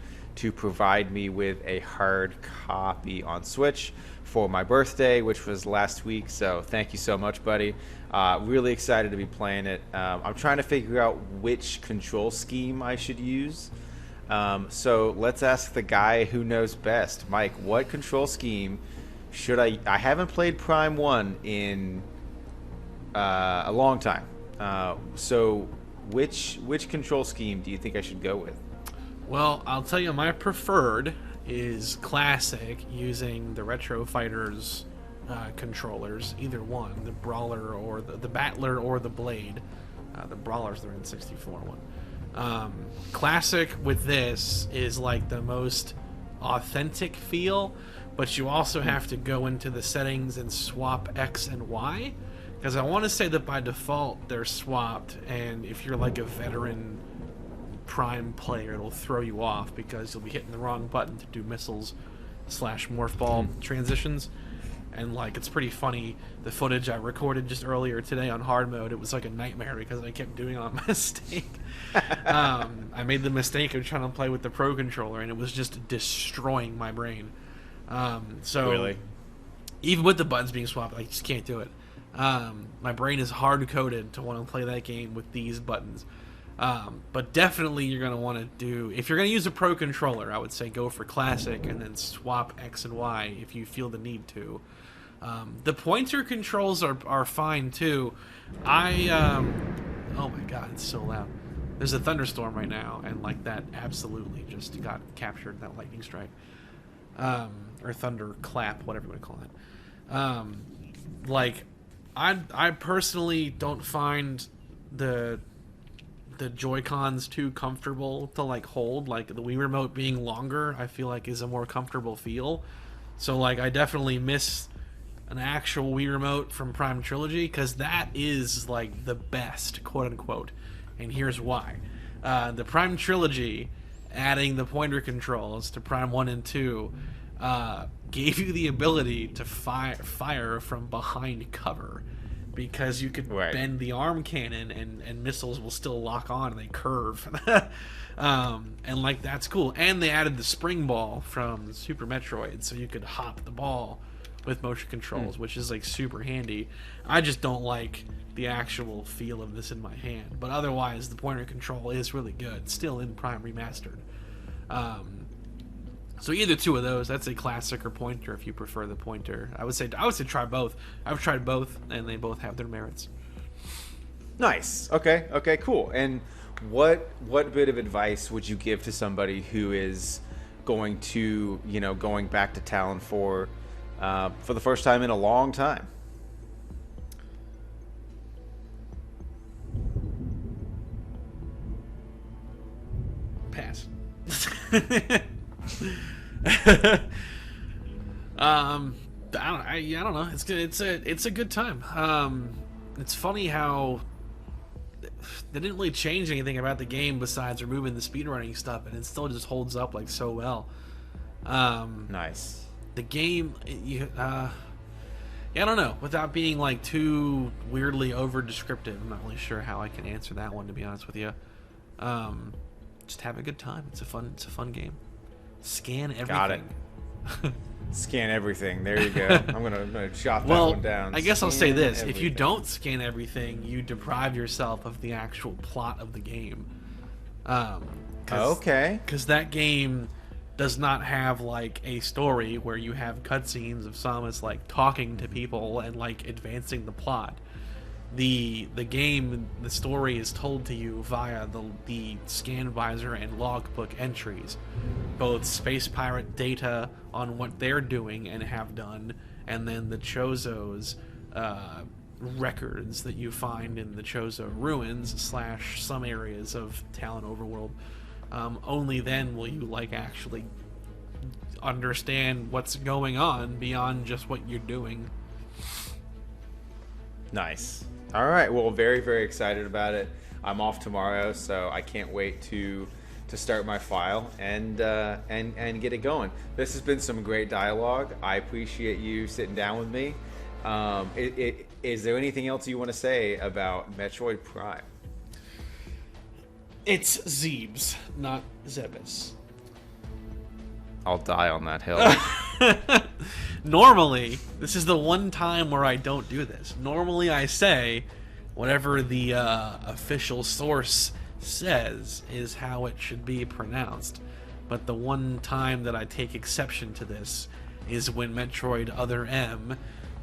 provide me with a hard copy on Switch for my birthday, which was last week. So thank you so much, buddy. Really excited to be playing it. I'm trying to figure out which control scheme I should use. So let's ask the guy who knows best. Mike, what control scheme should I haven't played Prime 1 in a long time. So which control scheme do you think I should go with? Well, I'll tell you, my preferred is classic, using the Retro Fighters controllers, either one, the Brawler or the Battler or the Blade. The Brawler's the N64 one. Classic with this is like the most authentic feel, but you also have to go into the settings and swap X and Y, because I want to say that by default they're swapped, and if you're like a veteran Prime player, it'll throw you off because you'll be hitting the wrong button to do missiles / morph ball transitions. And like, it's pretty funny, the footage I recorded just earlier today on hard mode, it was like a nightmare because I kept doing it on mistake. I made the mistake of trying to play with the Pro Controller, and it was just destroying my brain. So really? Even with the buttons being swapped, I just can't do it. My brain is hard-coded to want to play that game with these buttons. But definitely you're going to want to do, if you're going to use a Pro Controller, I would say go for Classic and then swap X and Y if you feel the need to. The pointer controls are fine too. Oh my god, it's so loud. There's a thunderstorm right now, and like that absolutely just got captured, that lightning strike. Or thunder clap, whatever you want to call it. Like, I personally don't find the Joy-Cons too comfortable to like hold. Like, the Wii Remote being longer, I feel like is a more comfortable feel. So like, I definitely miss an actual Wii Remote from Prime Trilogy, because that is like the best, quote unquote. And here's why. The Prime Trilogy, adding the pointer controls to Prime 1 and 2, gave you the ability to fire from behind cover, because you could bend the arm cannon and missiles will still lock on and they curve. And like, that's cool. And they added the spring ball from Super Metroid, so you could hop the ball with motion controls, which is like super handy. I just don't like the actual feel of this in my hand, but otherwise the pointer control is really good, still in Prime Remastered. So either two of those, that's a classic or pointer if you prefer the pointer. I would say try both. I've tried both, and they both have their merits. Nice. Okay, cool. And what bit of advice would you give to somebody who is going to, going back to Talon 4 for the first time in a long time? Pass. I don't know. It's good. It's a good time. It's funny how they didn't really change anything about the game besides removing the speedrunning stuff, and it still just holds up like so well. Nice. The game, I don't know. Without being like too weirdly over descriptive, I'm not really sure how I can answer that one, to be honest with you. Just have a good time. It's a fun game. Scan everything. Got it. Scan everything. There you go. I'm gonna jot that one down. I guess I'll say this: if you don't scan everything, you deprive yourself of the actual plot of the game. Okay. Because that game does not have like a story where you have cutscenes of Samus like talking to people and like advancing the plot. the game, the story is told to you via the scan visor and logbook entries, both space pirate data on what they're doing and have done, and then the Chozo's records that you find in the Chozo ruins / some areas of Talon Overworld. Only then will you like actually understand what's going on beyond just what you're doing. Nice. All right. Well, very, very excited about it. I'm off tomorrow, so I can't wait to start my file and get it going. This has been some great dialogue. I appreciate you sitting down with me. Is there anything else you want to say about Metroid Prime? It's Zebes, not Zebes. I'll die on that hill. Normally, this is the one time where I don't do this. Normally I say whatever the official source says is how it should be pronounced. But the one time that I take exception to this is when Metroid Other M,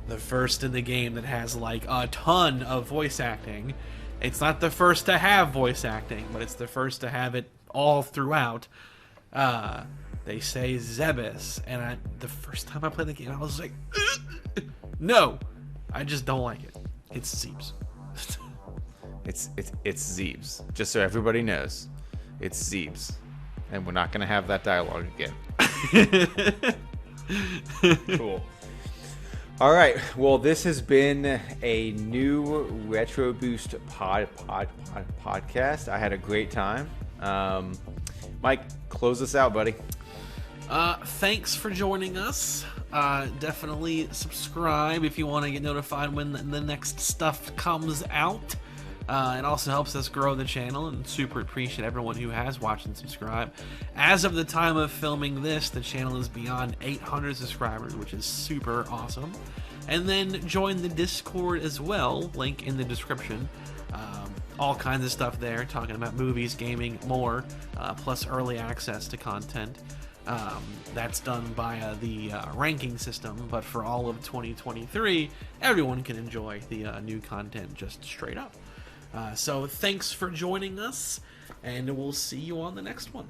the first in the game that has like a ton of voice acting. It's not the first to have voice acting, but it's the first to have it all throughout. They say Zebes, and the first time I played the game, I was like, no, I just don't like it. It's Zebes. It's Zebes. Just so everybody knows, it's Zebes, and we're not gonna have that dialogue again. Cool. All right. Well, this has been a new Retro Boost podcast. I had a great time. Mike, close us out, buddy. Thanks for joining us. Definitely subscribe if you want to get notified when the next stuff comes out. It also helps us grow the channel, and super appreciate everyone who has watched and subscribed. As of the time of filming this, the channel is beyond 800 subscribers, which is super awesome. And then join the Discord as well, link in the description. All kinds of stuff there, talking about movies, gaming, more, plus early access to content. That's done via the ranking system, but for all of 2023, everyone can enjoy the new content just straight up. So thanks for joining us, and we'll see you on the next one.